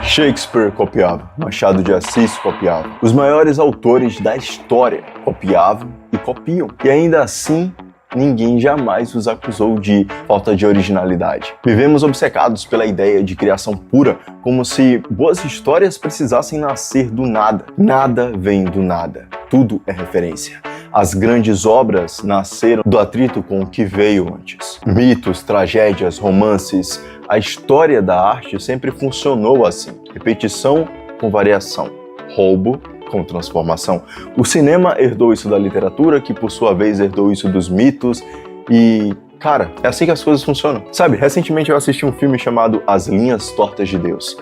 Shakespeare copiava, Machado de Assis copiava. Os maiores autores da história copiavam e copiam. E ainda assim, ninguém jamais os acusou de falta de originalidade. Vivemos obcecados pela ideia de criação pura, como se boas histórias precisassem nascer do nada. Nada vem do nada. Tudo é referência. As grandes obras nasceram do atrito com o que veio antes. Mitos, tragédias, romances, a história da arte sempre funcionou assim. Repetição com variação, roubo com transformação. O cinema herdou isso da literatura, que por sua vez herdou isso dos mitos e... cara, é assim que as coisas funcionam. Sabe, recentemente eu assisti um filme chamado As Linhas Tortas de Deus.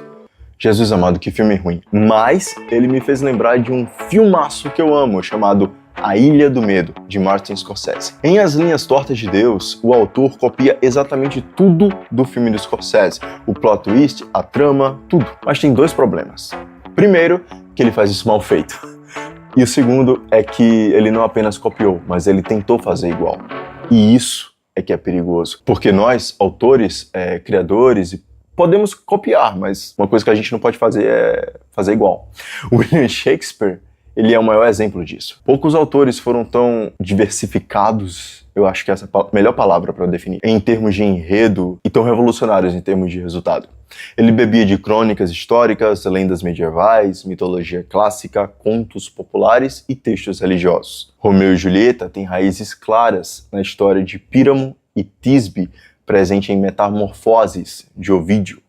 Jesus amado, que filme ruim. Mas ele me fez lembrar de um filmaço que eu amo, chamado A Ilha do Medo, de Martin Scorsese. Em As Linhas Tortas de Deus, o autor copia exatamente tudo do filme do Scorsese. O plot twist, a trama, tudo. Mas tem dois problemas. Primeiro, que ele faz isso mal feito. E o segundo é que ele não apenas copiou, mas ele tentou fazer igual. E isso é que é perigoso. Porque nós, autores, criadores, podemos copiar, mas uma coisa que a gente não pode fazer é fazer igual. O William Shakespeare, ele é o maior exemplo disso. Poucos autores foram tão diversificados, eu acho que essa é a melhor palavra para definir, em termos de enredo e tão revolucionários em termos de resultado. Ele bebia de crônicas históricas, lendas medievais, mitologia clássica, contos populares e textos religiosos. Romeu e Julieta têm raízes claras na história de Píramo e Tisbe, presente em Metamorfoses, de Ovídio.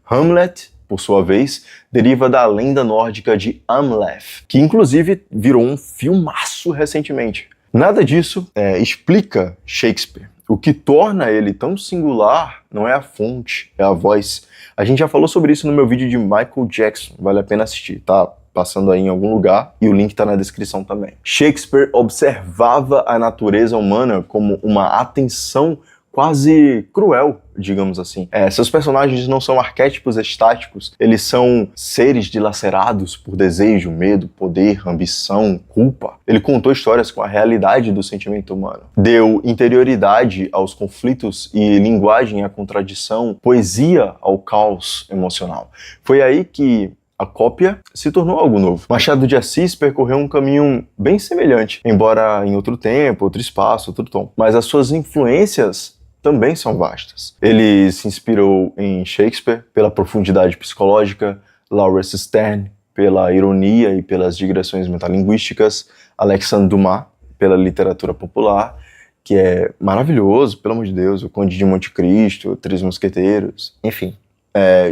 Hamlet, por sua vez, deriva da lenda nórdica de Amleth, que inclusive virou um filmaço recentemente. Nada disso explica Shakespeare. O que torna ele tão singular não é a fonte, é a voz. A gente já falou sobre isso no meu vídeo de Michael Jackson, vale a pena assistir, tá passando aí em algum lugar e o link tá na descrição também. Shakespeare observava a natureza humana como uma atenção quase cruel, digamos assim. Seus personagens não são arquétipos estáticos, eles são seres dilacerados por desejo, medo, poder, ambição, culpa. Ele contou histórias com a realidade do sentimento humano. Deu interioridade aos conflitos e linguagem à contradição, poesia ao caos emocional. Foi aí que a cópia se tornou algo novo. Machado de Assis percorreu um caminho bem semelhante, embora em outro tempo, outro espaço, outro tom. Mas as suas influências também são vastas. Ele se inspirou em Shakespeare pela profundidade psicológica, Laurence Sterne pela ironia e pelas digressões metalinguísticas, Alexandre Dumas pela literatura popular, que é maravilhoso, pelo amor de Deus, O Conde de Monte Cristo, Três Mosqueteiros, enfim.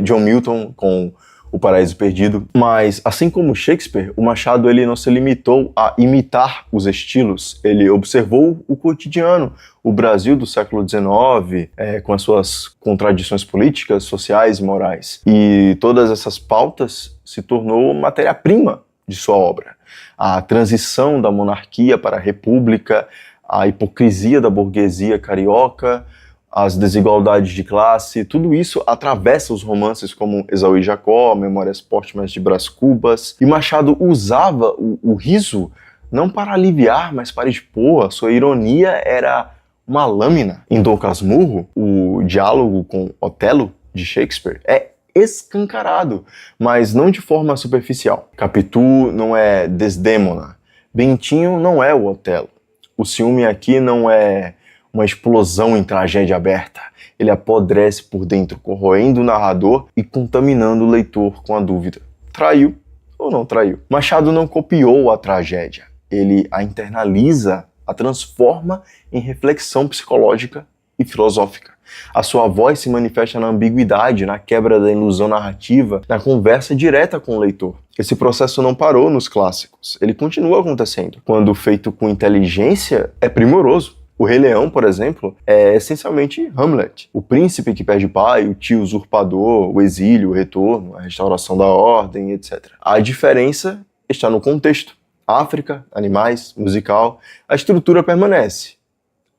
John Milton com O Paraíso Perdido. Mas, assim como Shakespeare, o Machado ele não se limitou a imitar os estilos, ele observou o cotidiano, o Brasil do século XIX, com as suas contradições políticas, sociais e morais. E todas essas pautas se tornou matéria-prima de sua obra. A transição da monarquia para a república, a hipocrisia da burguesia carioca, as desigualdades de classe, tudo isso atravessa os romances como Esaú e Jacó, Memórias Póstumas de Brás Cubas. E Machado usava o riso não para aliviar, mas para expor. A sua ironia era uma lâmina. Em Dom Casmurro, o diálogo com Otelo, de Shakespeare, é escancarado, mas não de forma superficial. Capitu não é Desdémona. Bentinho não é o Otelo. O ciúme aqui não é uma explosão em tragédia aberta. Ele apodrece por dentro, corroendo o narrador e contaminando o leitor com a dúvida. Traiu ou não traiu? Machado não copiou a tragédia. Ele a internaliza, a transforma em reflexão psicológica e filosófica. A sua voz se manifesta na ambiguidade, na quebra da ilusão narrativa, na conversa direta com o leitor. Esse processo não parou nos clássicos. Ele continua acontecendo. Quando feito com inteligência, é primoroso. O Rei Leão, por exemplo, é essencialmente Hamlet. O príncipe que perde o pai, o tio usurpador, o exílio, o retorno, a restauração da ordem, etc. A diferença está no contexto. África, animais, musical, a estrutura permanece.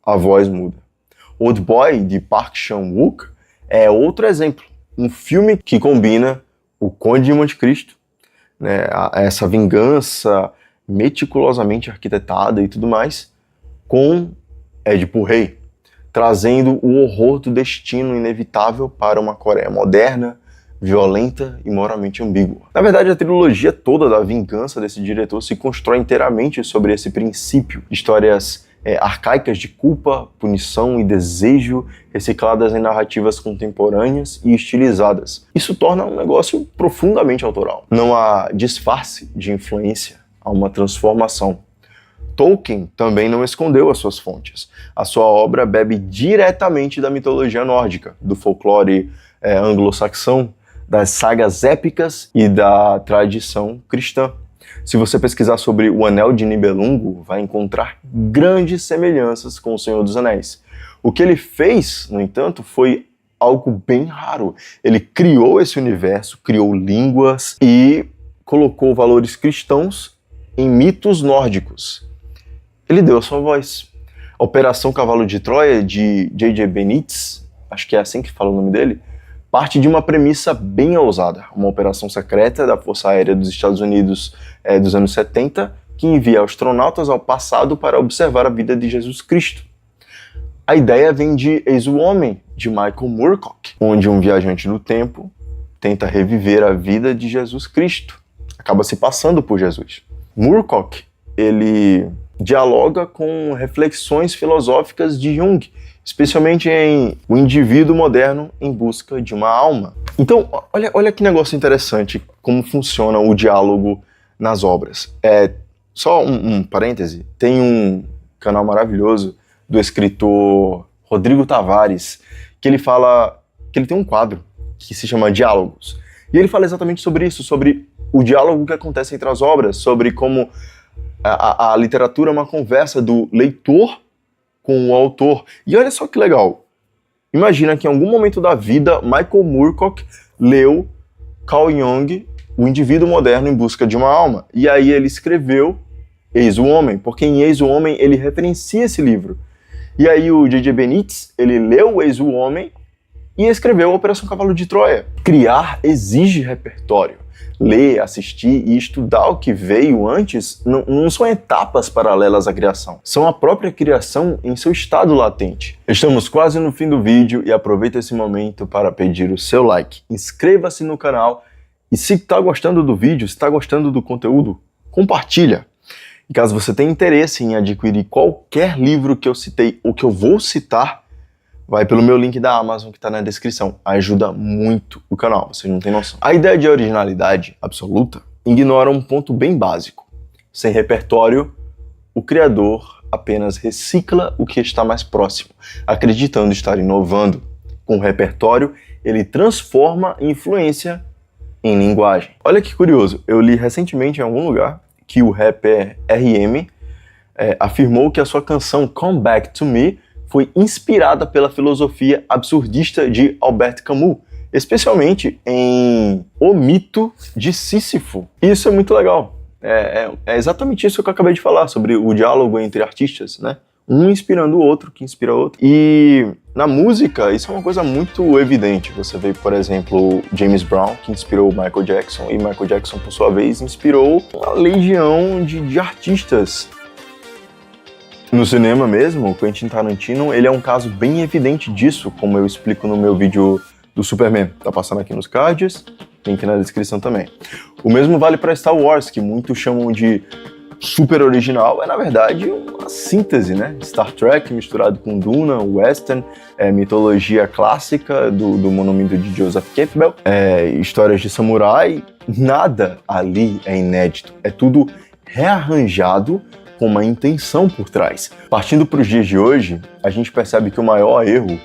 A voz muda. Old Boy, de Park Chan-wook, é outro exemplo. Um filme que combina o Conde de Monte Cristo, essa vingança meticulosamente arquitetada e tudo mais, com Édipo Rei, trazendo o horror do destino inevitável para uma Coreia moderna, violenta e moralmente ambígua. Na verdade, a trilogia toda da vingança desse diretor se constrói inteiramente sobre esse princípio. Histórias arcaicas de culpa, punição e desejo recicladas em narrativas contemporâneas e estilizadas. Isso torna um negócio profundamente autoral. Não há disfarce de influência, há uma transformação. Tolkien também não escondeu as suas fontes. A sua obra bebe diretamente da mitologia nórdica, do folclore anglo-saxão, das sagas épicas e da tradição cristã. Se você pesquisar sobre o Anel de Nibelungo, vai encontrar grandes semelhanças com o Senhor dos Anéis. O que ele fez, no entanto, foi algo bem raro. Ele criou esse universo, criou línguas e colocou valores cristãos em mitos nórdicos. Ele deu a sua voz. A Operação Cavalo de Troia, de J.J. Benítez, acho que é assim que fala o nome dele, parte de uma premissa bem ousada, uma operação secreta da Força Aérea dos Estados Unidos dos anos 70, que envia astronautas ao passado para observar a vida de Jesus Cristo. A ideia vem de Eis o Homem, de Michael Moorcock, onde um viajante no tempo tenta reviver a vida de Jesus Cristo, acaba se passando por Jesus. Moorcock, ele dialoga com reflexões filosóficas de Jung, especialmente em O Indivíduo Moderno em Busca de uma Alma. Então, olha que negócio interessante, como funciona o diálogo nas obras. Só um parêntese, tem um canal maravilhoso do escritor Rodrigo Tavares, que ele fala, que ele tem um quadro que se chama Diálogos. E ele fala exatamente sobre isso, sobre o diálogo que acontece entre as obras, sobre como a literatura é uma conversa do leitor com o autor. E olha só que legal. Imagina que em algum momento da vida, Michael Moorcock leu Carl Jung, O Indivíduo Moderno em Busca de uma Alma. E aí ele escreveu Eis o Homem, porque em Eis o Homem ele referencia esse livro. E aí o J.J. Benítez, ele leu Eis o Homem e escreveu a Operação Cavalo de Troia. Criar exige repertório. Ler, assistir e estudar o que veio antes não são etapas paralelas à criação, são a própria criação em seu estado latente. Estamos quase no fim do vídeo e aproveita esse momento para pedir o seu like. Inscreva-se no canal e se está gostando do vídeo, se está gostando do conteúdo, compartilha. E caso você tenha interesse em adquirir qualquer livro que eu citei ou que eu vou citar, vai pelo meu link da Amazon que está na descrição. Ajuda muito o canal, vocês não têm noção. A ideia de originalidade absoluta ignora um ponto bem básico. Sem repertório, o criador apenas recicla o que está mais próximo, acreditando estar inovando. Com o repertório, ele transforma influência em linguagem. Olha que curioso, eu li recentemente em algum lugar que o rapper R.M. Afirmou que a sua canção Come Back to Me foi inspirada pela filosofia absurdista de Albert Camus, especialmente em O Mito de Sísifo. E isso é muito legal. É exatamente isso que eu acabei de falar, sobre o diálogo entre artistas, né? Um inspirando o outro, que inspira o outro. E na música, isso é uma coisa muito evidente. Você vê, por exemplo, James Brown, que inspirou Michael Jackson, e Michael Jackson, por sua vez, inspirou uma legião de artistas. No cinema mesmo, o Quentin Tarantino, ele é um caso bem evidente disso, como eu explico no meu vídeo do Superman. Tá passando aqui nos cards, link na descrição também. O mesmo vale para Star Wars, que muitos chamam de super original, na verdade uma síntese, né? Star Trek misturado com Duna, Western, mitologia clássica do monumento de Joseph Campbell, histórias de samurai, nada ali é inédito, é tudo rearranjado com uma intenção por trás. Partindo para os dias de hoje, a gente percebe que o maior erro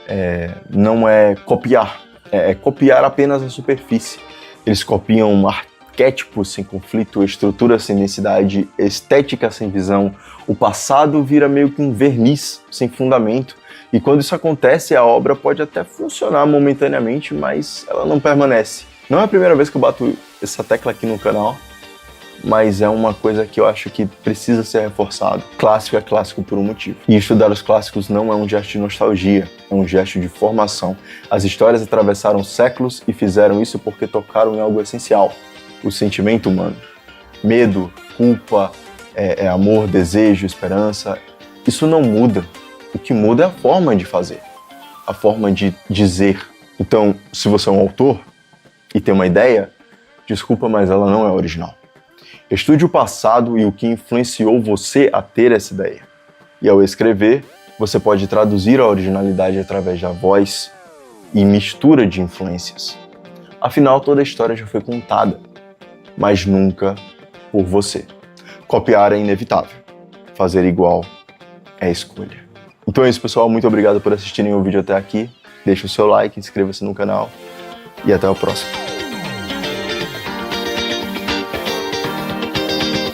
não é copiar, é copiar apenas a superfície. Eles copiam arquétipos sem conflito, estrutura sem densidade, estética sem visão. O passado vira meio que um verniz sem fundamento. E quando isso acontece, a obra pode até funcionar momentaneamente, mas ela não permanece. Não é a primeira vez que eu bato essa tecla aqui no canal, mas é uma coisa que eu acho que precisa ser reforçado. Clássico é clássico por um motivo. E estudar os clássicos não é um gesto de nostalgia, é um gesto de formação. As histórias atravessaram séculos e fizeram isso porque tocaram em algo essencial: o sentimento humano. Medo, culpa, amor, desejo, esperança. Isso não muda. O que muda é a forma de fazer, a forma de dizer. Então, se você é um autor, e tem uma ideia? Desculpa, mas ela não é original. Estude o passado e o que influenciou você a ter essa ideia. E ao escrever, você pode traduzir a originalidade através da voz e mistura de influências. Afinal, toda a história já foi contada, mas nunca por você. Copiar é inevitável. Fazer igual é escolha. Então é isso, pessoal. Muito obrigado por assistirem o vídeo até aqui. Deixe o seu like, inscreva-se no canal e até o próximo.